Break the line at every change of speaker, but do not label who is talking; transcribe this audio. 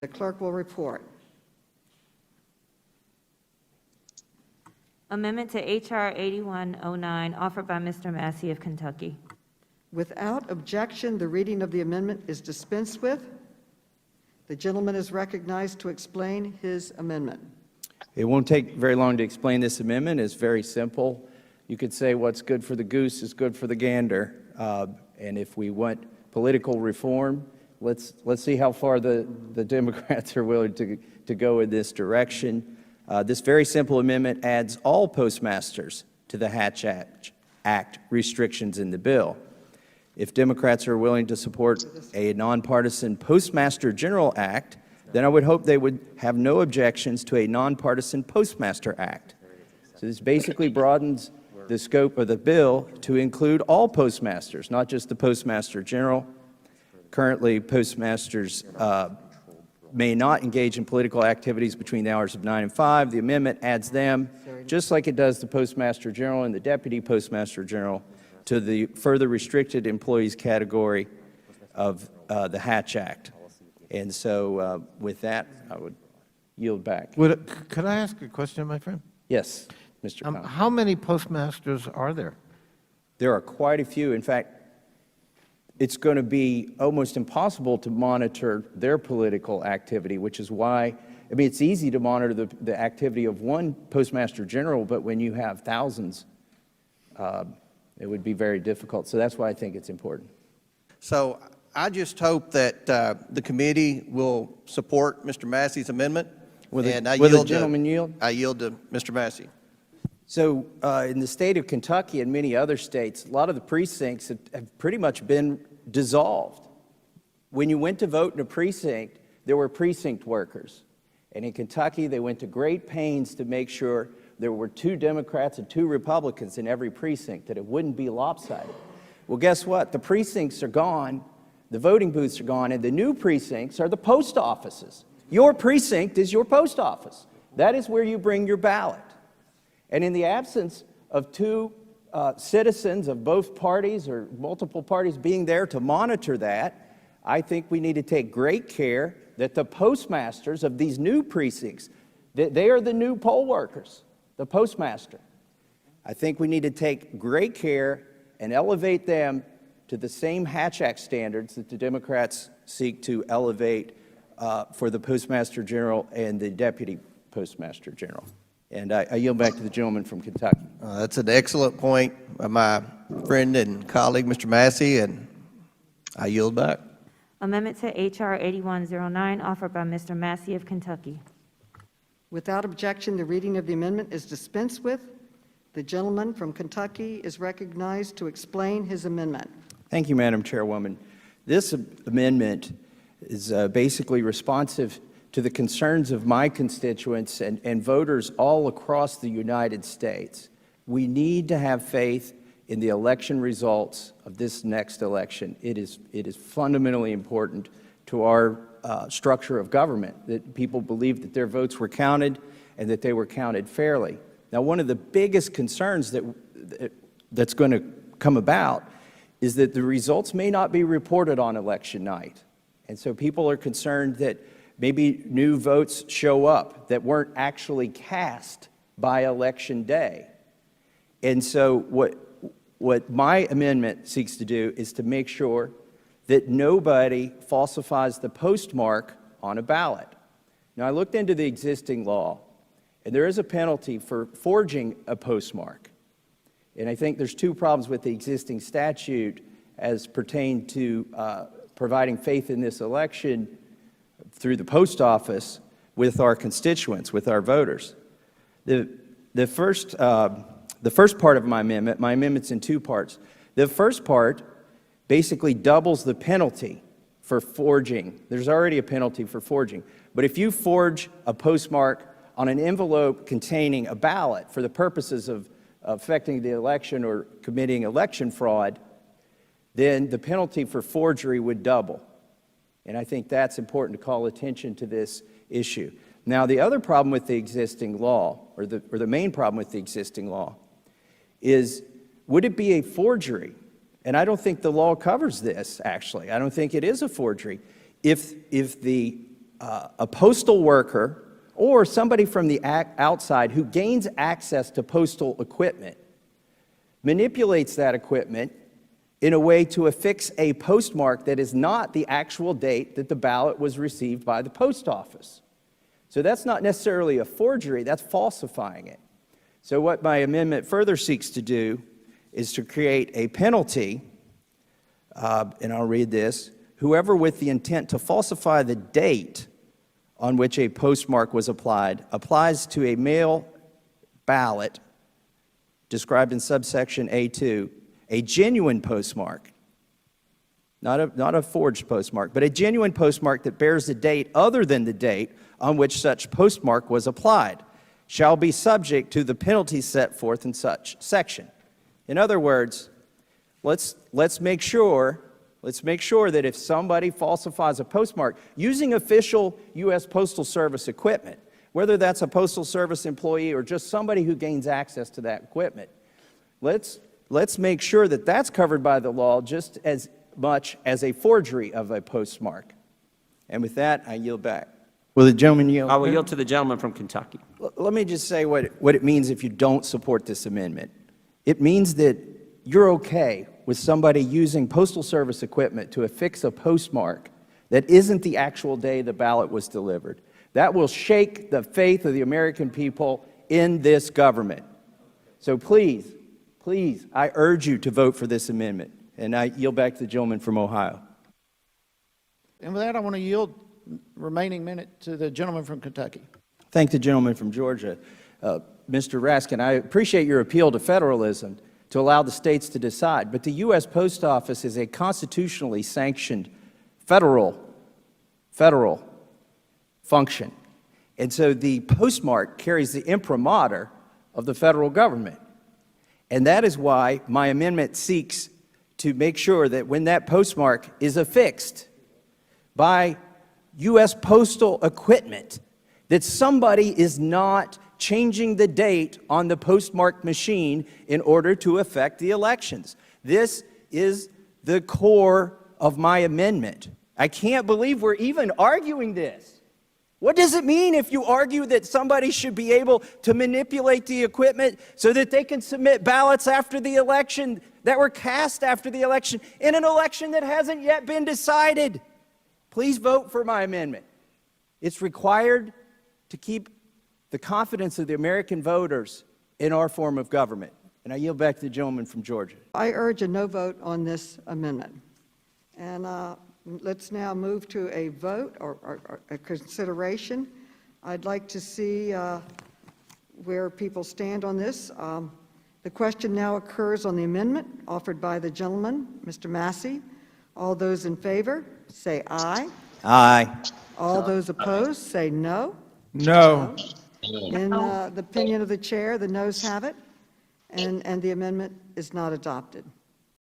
The clerk will report.
Amendment to H.R. 8109, offered by Mr. Massie of Kentucky.
Without objection, the reading of the amendment is dispensed with. The gentleman is recognized to explain his amendment.
It won't take very long to explain this amendment. It's very simple. You could say what's good for the goose is good for the gander. And if we want political reform, let's see how far the Democrats are willing to go in this direction. This very simple amendment adds all postmasters to the Hatch Act restrictions in the bill. If Democrats are willing to support a nonpartisan Postmaster General Act, then I would hope they would have no objections to a nonpartisan Postmaster Act. So this basically broadens the scope of the bill to include all postmasters, not just the Postmaster General. Currently, postmasters may not engage in political activities between the hours of 9 and 5. The amendment adds them, just like it does the Postmaster General and the Deputy Postmaster General, to the further restricted employees category of the Hatch Act. And so with that, I would yield back.
Could I ask a question, my friend?
Yes, Mr. Congressman.
How many postmasters are there?
There are quite a few. In fact, it's going to be almost impossible to monitor their political activity, which is why, I mean, it's easy to monitor the activity of one Postmaster General, but when you have thousands, it would be very difficult. So that's why I think it's important.
So I just hope that the committee will support Mr. Massey's amendment.
Will the gentleman yield?
I yield to Mr. Massey.
So in the state of Kentucky and many other states, a lot of the precincts have pretty much been dissolved. When you went to vote in a precinct, there were precinct workers. And in Kentucky, they went to great pains to make sure there were 2 Democrats and 2 Republicans in every precinct, that it wouldn't be lopsided. Well, guess what? The precincts are gone, the voting booths are gone, and the new precincts are the post offices. Your precinct is your post office. That is where you bring your ballot. And in the absence of 2 citizens of both parties or multiple parties being there to monitor that, I think we need to take great care that the postmasters of these new precincts, they are the new poll workers, the postmaster. I think we need to take great care and elevate them to the same Hatch Act standards that the Democrats seek to elevate for the Postmaster General and the Deputy Postmaster General. And I yield back to the gentleman from Kentucky.
That's an excellent point by my friend and colleague, Mr. Massey, and I yield back.
Amendment to H.R. 8109, offered by Mr. Massie of Kentucky.
Without objection, the reading of the amendment is dispensed with. The gentleman from Kentucky is recognized to explain his amendment.
Thank you, Madam Chairwoman. This amendment is basically responsive to the concerns of my constituents and voters all across the United States. We need to have faith in the election results of this next election. It is fundamentally important to our structure of government, that people believe that their votes were counted and that they were counted fairly. Now, one of the biggest concerns that's going to come about is that the results may not be reported on election night. And so people are concerned that maybe new votes show up that weren't actually cast by election day. And so what my amendment seeks to do is to make sure that nobody falsifies the postmark on a ballot. Now, I looked into the existing law, and there is a penalty for forging a postmark. And I think there's 2 problems with the existing statute as pertain to providing faith in this election through the post office with our constituents, with our voters. The first part of my amendment's in 2 parts. The first part basically doubles the penalty for forging. There's already a penalty for forging. But if you forge a postmark on an envelope containing a ballot for the purposes of affecting the election or committing election fraud, then the penalty for forgery would double. And I think that's important to call attention to this issue. Now, the other problem with the existing law, or the main problem with the existing law, is would it be a forgery? And I don't think the law covers this, actually. I don't think it is a forgery. If the a postal worker or somebody from the outside who gains access to postal equipment manipulates that equipment in a way to affix a postmark that is not the actual date that the ballot was received by the post office. So that's not necessarily a forgery, that's falsifying it. So what my amendment further seeks to do is to create a penalty, and I'll read this: whoever with the intent to falsify the date on which a postmark was applies to a mail ballot described in subsection A2, a genuine postmark, not a forged postmark, but a genuine postmark that bears the date other than the date on which such postmark was applied, shall be subject to the penalties set forth in such section. In other words, let's make sure that if somebody falsifies a postmark using official U.S. Postal Service equipment, whether that's a Postal Service employee or just somebody who gains access to that equipment, let's make sure that that's covered by the law just as much as a forgery of a postmark. And with that, I yield back. Will the gentleman yield?
I will yield to the gentleman from Kentucky.
Let me just say what it means if you don't support this amendment. It means that you're okay with somebody using Postal Service equipment to affix a postmark that isn't the actual day the ballot was delivered. That will shake the faith of the American people in this government. So please, I urge you to vote for this amendment. And I yield back to the gentleman from Ohio.
And with that, I want to yield remaining minute to the gentleman from Kentucky.
Thank the gentleman from Georgia. Mr. Raskin, I appreciate your appeal to federalism to allow the states to decide, but the U.S. Post Office is a constitutionally sanctioned federal function. And so the postmark carries the imprimatur of the federal government. And that is why my amendment seeks to make sure that when that postmark is affixed by U.S. postal equipment, that somebody is not changing the date on the postmark machine in order to affect the elections. This is the core of my amendment. I can't believe we're even arguing this. What does it mean if you argue that somebody should be able to manipulate the equipment so that they can submit ballots after the election that were cast after the election in an election that hasn't yet been decided? Please vote for my amendment. It's required to keep the confidence of the American voters in our form of government. And I yield back to the gentleman from Georgia.
I urge a no vote on this amendment. And let's now move to a vote or a consideration. I'd like to see where people stand on this. The question now occurs on the amendment offered by the gentleman, Mr. Massie. All those in favor, say aye.
Aye.
All those opposed, say no.
No.
In the opinion of the chair, the noes have it, and the amendment is not adopted.